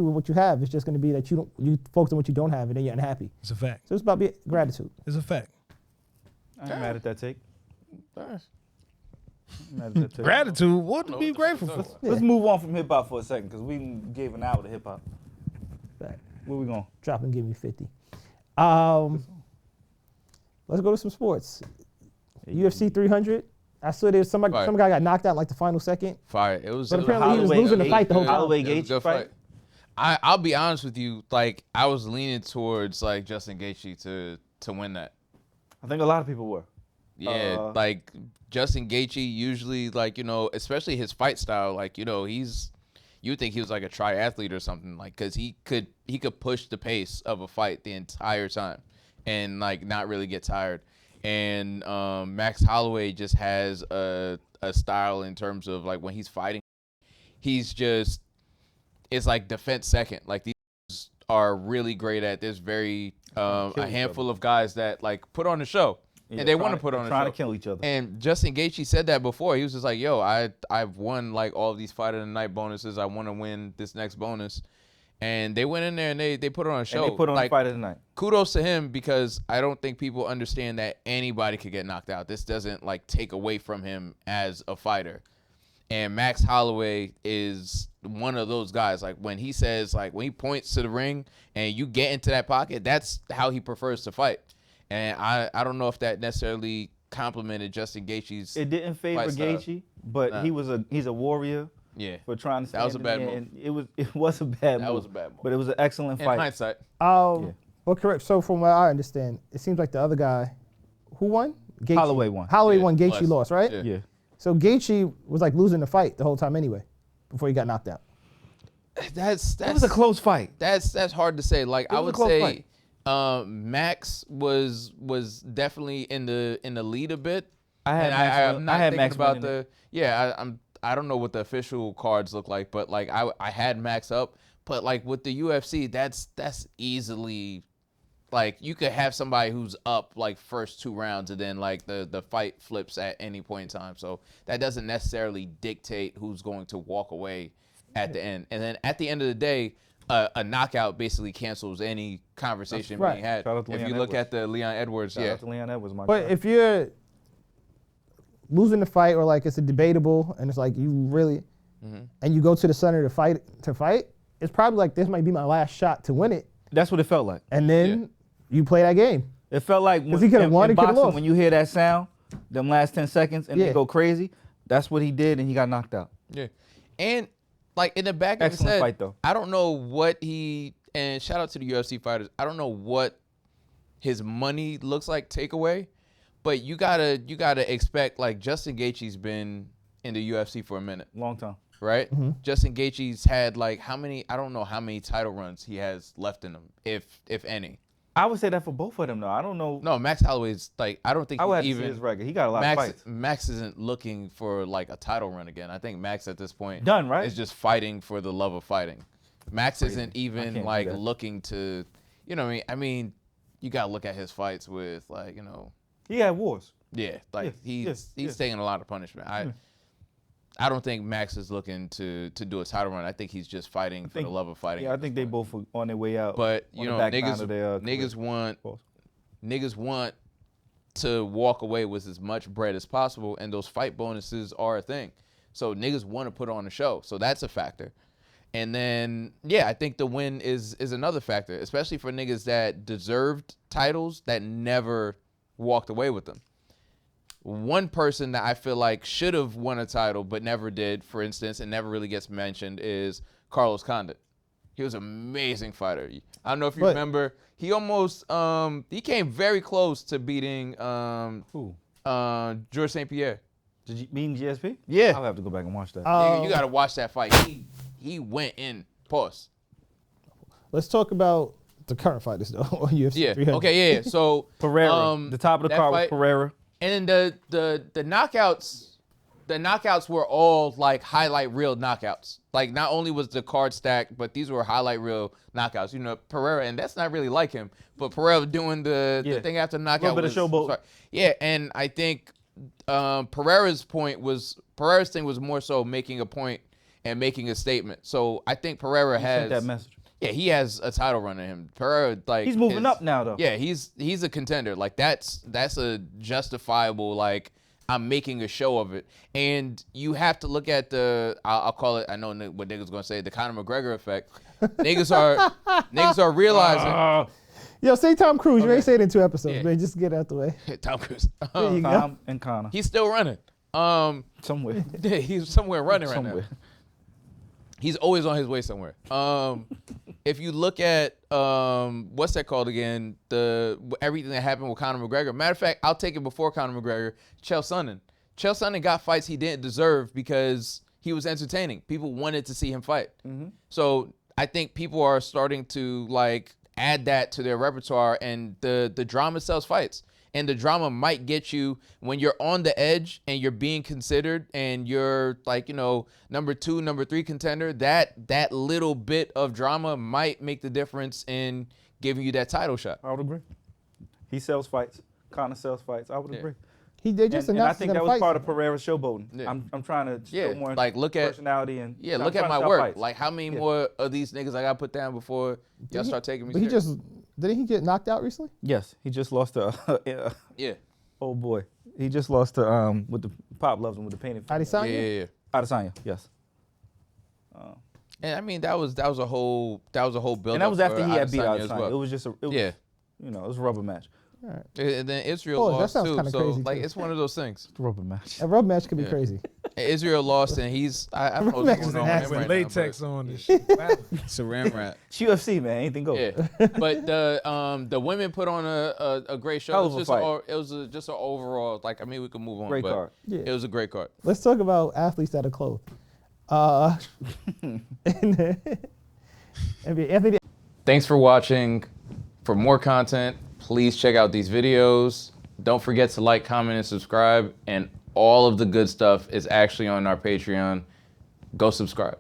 with what you have. It's just going to be that you focus on what you don't have, and then you're unhappy. It's a fact. So it's about gratitude. It's a fact. I ain't mad at that take. Gratitude. What to be grateful for? Let's move on from hip hop for a second, because we gave an hour to hip hop. Fact. Where we going? Drop and give me 50. Let's go to some sports. UFC 300. I saw there some guy got knocked out like the final second. Fire. It was. But apparently he was losing the fight the whole time. Holloway It was a Gaethje good fight. I'll be honest with you. Like I was leaning towards like Justin Gaethje to win that. I think a lot of people were. Yeah, like Justin Gaethje usually like especially his fight style. Like you would think he was like a triathlete or something. Like because he could push the pace of a fight the entire time and like not really get tired. And Max Holloway just has a style in terms of like when he's fighting, it's like defense second. Like these are really great at this. Very a handful of guys that like put on the show, and they want to put on the show. Trying to kill each other. And Justin Gaethje said that before. He was just like, "Yo, I've won like all of these fight of the night bonuses. I want to win this next bonus." And they went in there and they put on a show. And they put on like, the fight of the night. Kudos to him because I don't think people understand that anybody could get knocked out. This doesn't like take away from him as a fighter. And Max Holloway is one of those guys. Like when he says, like when he points to the ring and you get into that pocket, that's how he prefers to fight. And I don't know if that necessarily complimented Justin Gaethje's. It didn't favor Gaethje, but he's a warrior. Yeah, for trying to stand that was a bad move. And it was a bad move. That was a bad move. But it was an excellent fight. In hindsight. Well, correct. So from what I understand, it seems like the other guy, who won? Gaethje. Holloway won. Holloway won. Gaethje lost, right? Yeah. So Gaethje was like losing the fight the whole time anyway, before he got knocked out. That was a close fight. That's hard to say. Like I would say, fight. Max was definitely in the lead a bit. I had Max about the. Yeah, I don't know what the official cards look like, but like I had Max up, but like with the UFC, that's easily, like you could have somebody who's up like first 2 rounds and then like the fight flips at any point in time. So that doesn't necessarily dictate who's going to walk away at the end. And then at the end of the day, a knockout basically cancels any conversation being had. If you look at the Leon Edwards, Shout out to Leon Edwards, but if you're losing the fight or like it's a debatable and it's like you really and you go to the center to fight, it's probably like this might be my last shot to win it. That's what it felt like. And then you play that game. It felt like when he could have won, he could have lost. When you hear that sound, them last 10 seconds and they go crazy, that's what he did and he got knocked out. Yeah. And like in the back of his head, fight, though. I don't know what and shout out to the UFC fighters. I don't know what his money looks like takeaway. But you gotta expect, like, Justin Gaethje's been in the UFC for a minute. Long time. Right? Mm-hmm. Justin Gaethje's had like I don't know how many title runs he has left in him, if any. I would say that for both of them though. I don't know. No, Max Holloway's like I don't think I would he have to see his record. He got a lot of fights. Max isn't looking for like a title run again. I think Max at this point done, right? Is just fighting for the love of fighting. Max isn't even like looking to, you know what I mean? I mean, you gotta look at his fights with like, you know. He had wars. Yeah, like he's taking a lot of punishment. I don't think Max is looking to do a title run. I think he's just fighting for the love of fighting. Yeah, I think they both were on their way out. But you know, niggas want to walk away with as much bread as possible, and those fight bonuses are a thing. So niggas want to put on a show. So that's a factor. And then I think the win is another factor, especially for niggas that deserved titles that never walked away with them. One person that I feel like should have won a title but never did, for instance, and never really gets mentioned is Carlos Condit. He was an amazing fighter. I don't know if you remember. He almost he came very close to beating Georges St. Pierre. Did you mean GSP? Yeah. I'll have to go back and watch that. You got to watch that fight. He went in. Pause. Let's talk about the current fighters though on UFC 300. Okay, yeah. So Pereira. The top of the card was Pereira. And then the knockouts were all like highlight reel knockouts. Like not only was the card stacked, but these were highlight reel knockouts. You know, Pereira, and that's not really like him, but Pereira doing the thing after the knockout. A little bit of showboat. Yeah, and I think Pereira's thing was more so making a point and making a statement. So I think Pereira has that message. Yeah, he has a title run in him. Pereira, like, he's moving up now, though. Yeah, he's a contender. Like, that's a justifiable, like, I'm making a show of it. And you have to look at I'll call it, I know what niggas gonna say, the Conor McGregor effect. niggas are realizing. Yo, say Tom Cruise. You already said it in 2 episodes, man. Just get it out the way. Tom Cruise. There you go. Tom and Conor. He's still running. Somewhere. Yeah, he's somewhere running right now. He's always on his way somewhere. If you look at what's that called again? Everything that happened with Conor McGregor. Matter of fact, I'll take it before Conor McGregor. Chael Sonnen. Chael Sonnen got fights he didn't deserve because he was entertaining. People wanted to see him fight. Mm-hmm. So I think people are starting to like add that to their repertoire, and the drama sells fights. And the drama might get you when you're on the edge and you're being considered and you're like, number 2, number 3 contender, that little bit of drama might make the difference in giving you that title shot. I would agree. He sells fights. Conor sells fights. I would agree. They just and I think that was part of Pereira's showboating. Yeah. I'm trying to show more personality and look at my work. Fights. Like how many more of these niggas I got put down before y'all start taking me serious? serious? Didn't he get knocked out recently? Yes, he just lost to oh boy. He just lost to with the Pop loves him with the painting. Adesanya? Yeah. Adesanya, yes. And I mean that was a whole build. And that was after he had beat Adesanya. as well. It was just it was a rubber match. All right. And then Israel lost that sounds too. kinda So crazy like too. it's one of those things. It's a rubber match. A rub match could be crazy. Israel lost, and I don't know what's going on with him With right latex now, on and shit. Saran wrap. It's UFC, man. Anything goes. Yeah, but the women put on a great show. Hell of a fight. It was just an overall, like, I mean, we can move on. Great but card. Yeah. It was a great card. Let's talk about athletes that are clothed. Anthony. Thanks for watching. For more content, please check out these videos. Don't forget to like, comment, and subscribe. And all of the good stuff is actually on our Patreon. Go subscribe.